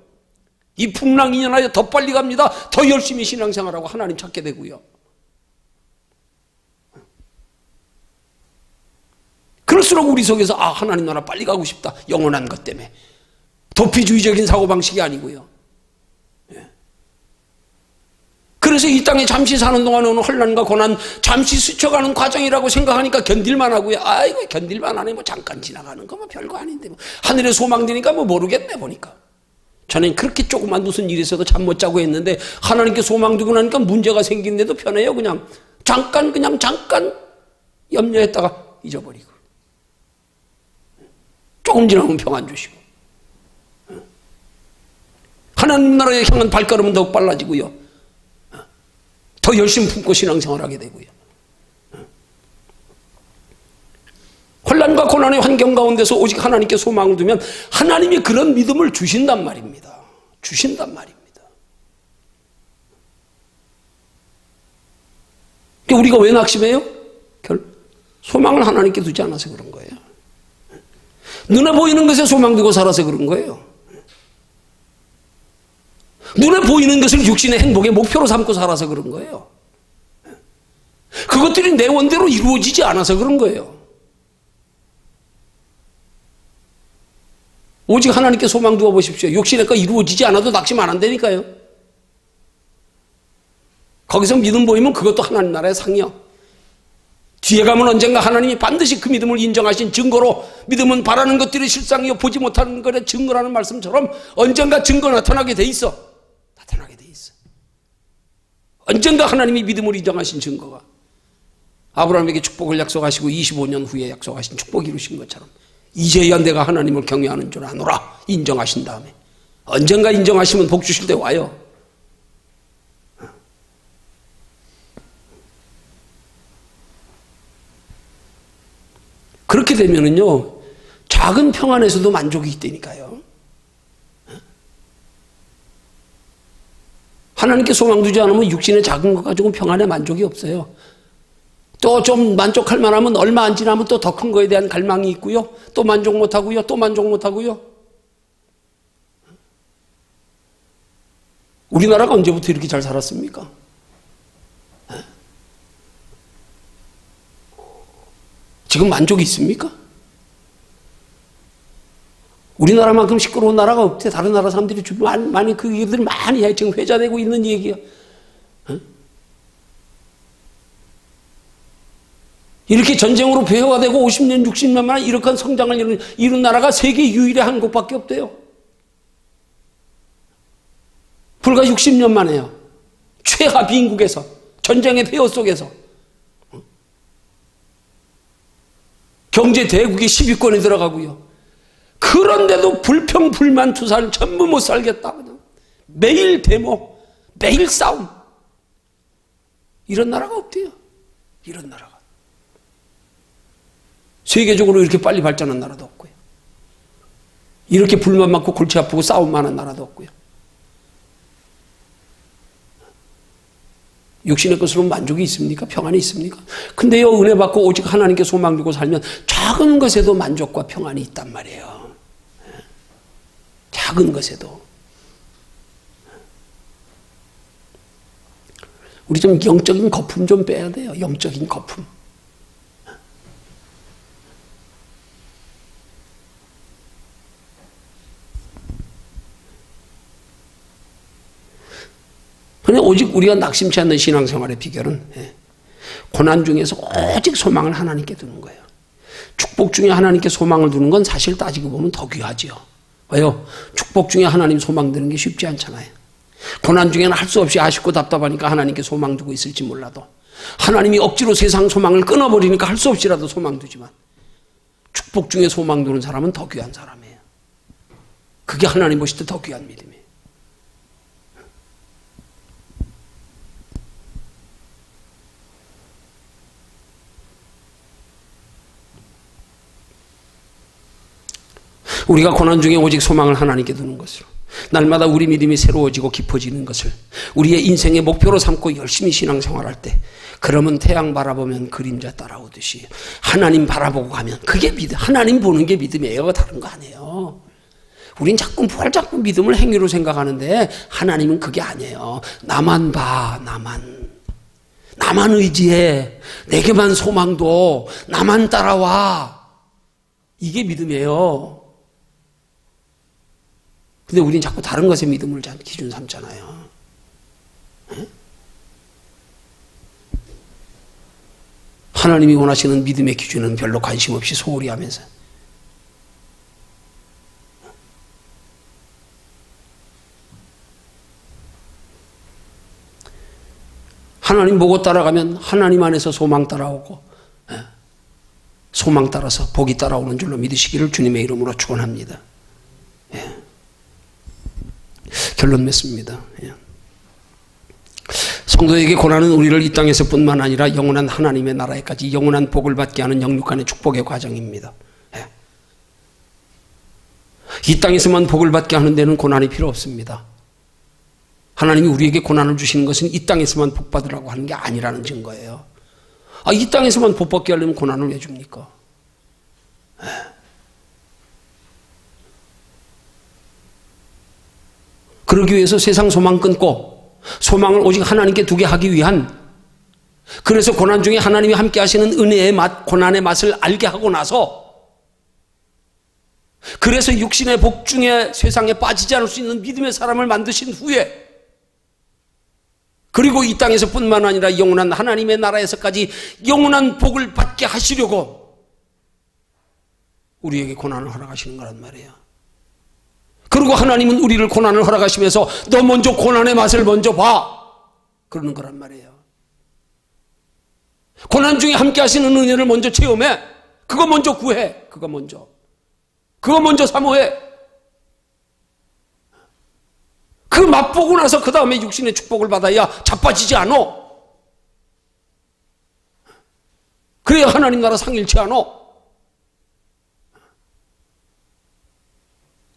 이 풍랑이 인하여 더 빨리 갑니다. 더 열심히 신앙생활하고 하나님 찾게 되고요. 그럴수록 우리 속에서 하나님 나라 빨리 가고 싶다. 영원한 것 때문에. 도피주의적인 사고방식이 아니고요. 그래서 이 땅에 잠시 사는 동안에 오는 혼란과 고난, 잠시 스쳐가는 과정이라고 생각하니까 견딜만 하고요. 이거 견딜만 하네. 잠깐 지나가는 거 별거 아닌데. 하늘에 소망되니까 모르겠네 보니까. 저는 그렇게 조그만 무슨 일이 있어도 잠 못 자고 했는데 하나님께 소망 두고 나니까 문제가 생기는데도 편해요. 그냥 잠깐 염려했다가 잊어버리고. 조금 지나면 평안 주시고. 하나님 나라에 향한 발걸음은 더욱 빨라지고요. 더 열심히 품고 신앙생활하게 되고요. 혼란과 고난의 환경 가운데서 오직 하나님께 소망을 두면 하나님이 그런 믿음을 주신단 말입니다. 주신단 말입니다. 우리가 왜 낙심해요? 소망을 하나님께 두지 않아서 그런 거예요. 눈에 보이는 것에 소망 두고 살아서 그런 거예요. 눈에 보이는 것을 육신의 행복의 목표로 삼고 살아서 그런 거예요. 그것들이 내 원대로 이루어지지 않아서 그런 거예요. 오직 하나님께 소망 두어 보십시오. 육신의 거 이루어지지 않아도 낙심 안 한다니까요. 거기서 믿음 보이면 그것도 하나님 나라의 상이요. 뒤에 가면 언젠가 하나님이 반드시 그 믿음을 인정하신 증거로, 믿음은 바라는 것들이 실상이요 보지 못하는 것의 증거라는 말씀처럼 언젠가 증거 나타나게 돼 있어. 나타나게 돼 있어. 언젠가 하나님이 믿음을 인정하신 증거가, 아브라함에게 축복을 약속하시고 25년 후에 약속하신 축복 이루신 것처럼 이제야 내가 하나님을 경외하는 줄 아노라 인정하신 다음에 언젠가 인정하시면 복 주실 때 와요. 그렇게 되면은요, 작은 평안에서도 만족이 있다니까요. 하나님께 소망 두지 않으면 육신의 작은 것 가지고 평안에 만족이 없어요. 또 좀 만족할 만하면 얼마 안 지나면 또 더 큰 거에 대한 갈망이 있고요. 또 만족 못 하고요. 또 만족 못 하고요. 우리나라가 언제부터 이렇게 잘 살았습니까? 지금 만족이 있습니까? 우리나라만큼 시끄러운 나라가 없대. 다른 나라 사람들이 많이 그 얘기들이 많이 해. 지금 회자되고 있는 얘기야. 이렇게 전쟁으로 폐허가 되고 50년, 60년 만에 이렇게 성장을 이룬 나라가 세계 유일의 한국밖에 없대요. 불과 60년 만에요. 최하 빈국에서, 전쟁의 폐허 속에서 경제 대국의 10위권에 들어가고요. 그런데도 불평, 불만, 투사를 전부 못 살겠다. 매일 데모, 매일 싸움. 이런 나라가 없대요. 이런 나라가. 세계적으로 이렇게 빨리 발전한 나라도 없고요. 이렇게 불만 많고 골치 아프고 싸움 많은 나라도 없고요. 육신의 것으로 만족이 있습니까? 평안이 있습니까? 근데요, 은혜 받고 오직 하나님께 소망 두고 살면 작은 것에도 만족과 평안이 있단 말이에요. 작은 것에도. 우리 좀 영적인 거품 좀 빼야 돼요. 영적인 거품. 그냥 오직 우리가 낙심치 않는 신앙생활의 비결은 고난 중에서 오직 소망을 하나님께 두는 거예요. 축복 중에 하나님께 소망을 두는 건 사실 따지고 보면 더 귀하지요. 왜요? 축복 중에 하나님 소망 두는 게 쉽지 않잖아요. 고난 중에는 할 수 없이 아쉽고 답답하니까 하나님께 소망 두고 있을지 몰라도 하나님이 억지로 세상 소망을 끊어버리니까 할 수 없이라도 소망 두지만 축복 중에 소망 두는 사람은 더 귀한 사람이에요. 그게 하나님 보실 때 더 귀한 믿음이에요. 우리가 고난 중에 오직 소망을 하나님께 두는 것으로 날마다 우리 믿음이 새로워지고 깊어지는 것을 우리의 인생의 목표로 삼고 열심히 신앙생활할 때 그러면 태양 바라보면 그림자 따라오듯이 하나님 바라보고 가면 그게 믿음, 하나님 보는 게 믿음이에요. 다른 거 아니에요. 우린 자꾸 믿음을 행위로 생각하는데 하나님은 그게 아니에요. 나만 봐, 나만 의지해, 내게만 소망도, 나만 따라와. 이게 믿음이에요. 근데 우린 자꾸 다른 것에 믿음을 기준 삼잖아요. 하나님이 원하시는 믿음의 기준은 별로 관심 없이 소홀히 하면서 하나님 보고 따라가면 하나님 안에서 소망 따라오고 소망 따라서 복이 따라오는 줄로 믿으시기를 주님의 이름으로 축원합니다. 결론 맺습니다. 성도에게 고난은 우리를 이 땅에서뿐만 아니라 영원한 하나님의 나라에까지 영원한 복을 받게 하는 영육간의 축복의 과정입니다. 이 땅에서만 복을 받게 하는 데는 고난이 필요 없습니다. 하나님이 우리에게 고난을 주시는 것은 이 땅에서만 복 받으라고 하는 게 아니라는 증거예요. 이 땅에서만 복 받게 하려면 고난을 왜 줍니까? 그러기 위해서 세상 소망 끊고 소망을 오직 하나님께 두게 하기 위한, 그래서 고난 중에 하나님이 함께 하시는 은혜의 맛, 고난의 맛을 알게 하고 나서, 그래서 육신의 복 중에 세상에 빠지지 않을 수 있는 믿음의 사람을 만드신 후에, 그리고 이 땅에서뿐만 아니라 영원한 하나님의 나라에서까지 영원한 복을 받게 하시려고 우리에게 고난을 허락하시는 거란 말이에요. 그리고 하나님은 우리를 고난을 허락하시면서 너 먼저 고난의 맛을 먼저 봐, 그러는 거란 말이에요. 고난 중에 함께 하시는 은혜를 먼저 체험해. 그거 먼저 구해. 그거 먼저 사모해. 그 맛보고 나서 그 다음에 육신의 축복을 받아야 자빠지지 않아. 그래야 하나님 나라 상일치 않아.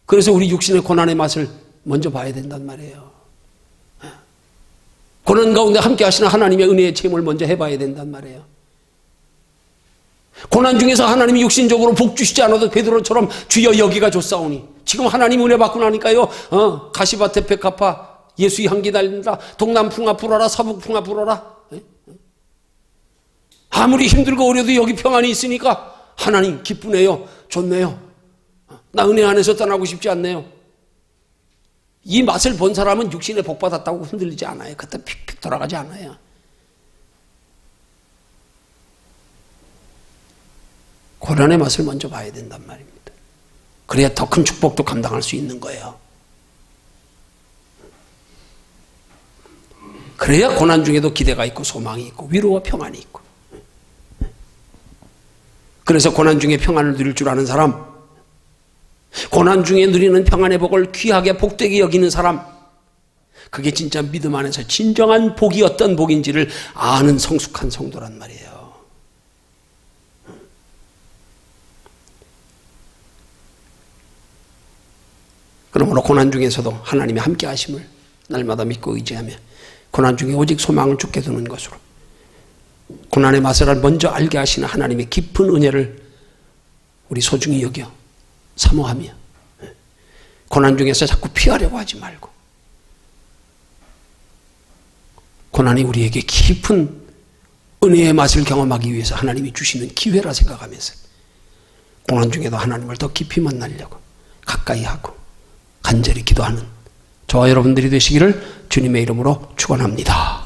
그래서 우리 육신의 고난의 맛을 먼저 봐야 된단 말이에요. 고난 가운데 함께 하시는 하나님의 은혜의 체험을 먼저 해봐야 된단 말이에요. 고난 중에서 하나님이 육신적으로 복 주시지 않아도 베드로처럼 주여 여기가 좋사오니, 지금 하나님 은혜 받고 나니까요, 가시밭에 백합화 예수의 향기 달린다, 동남풍아 불어라, 서북풍아 불어라. 아무리 힘들고 어려도 여기 평안이 있으니까 하나님 기쁘네요, 좋네요, 나 은혜 안에서 떠나고 싶지 않네요. 이 맛을 본 사람은 육신에 복 받았다고 흔들리지 않아요. 그때 픽픽 돌아가지 않아요. 고난의 맛을 먼저 봐야 된단 말입니다. 그래야 더 큰 축복도 감당할 수 있는 거예요. 그래야 고난 중에도 기대가 있고 소망이 있고 위로와 평안이 있고, 그래서 고난 중에 평안을 누릴 줄 아는 사람, 고난 중에 누리는 평안의 복을 귀하게 복되게 여기는 사람, 그게 진짜 믿음 안에서 진정한 복이 어떤 복인지를 아는 성숙한 성도란 말이에요. 그러므로 고난 중에서도 하나님의 함께 하심을 날마다 믿고 의지하며 고난 중에 오직 소망을 주게 두는 것으로 고난의 맛을 먼저 알게 하시는 하나님의 깊은 은혜를 우리 소중히 여겨 사모하며 고난 중에서 자꾸 피하려고 하지 말고, 고난이 우리에게 깊은 은혜의 맛을 경험하기 위해서 하나님이 주시는 기회라 생각하면서 고난 중에도 하나님을 더 깊이 만나려고 가까이 하고 간절히 기도하는 저와 여러분들이 되시기를 주님의 이름으로 축원합니다.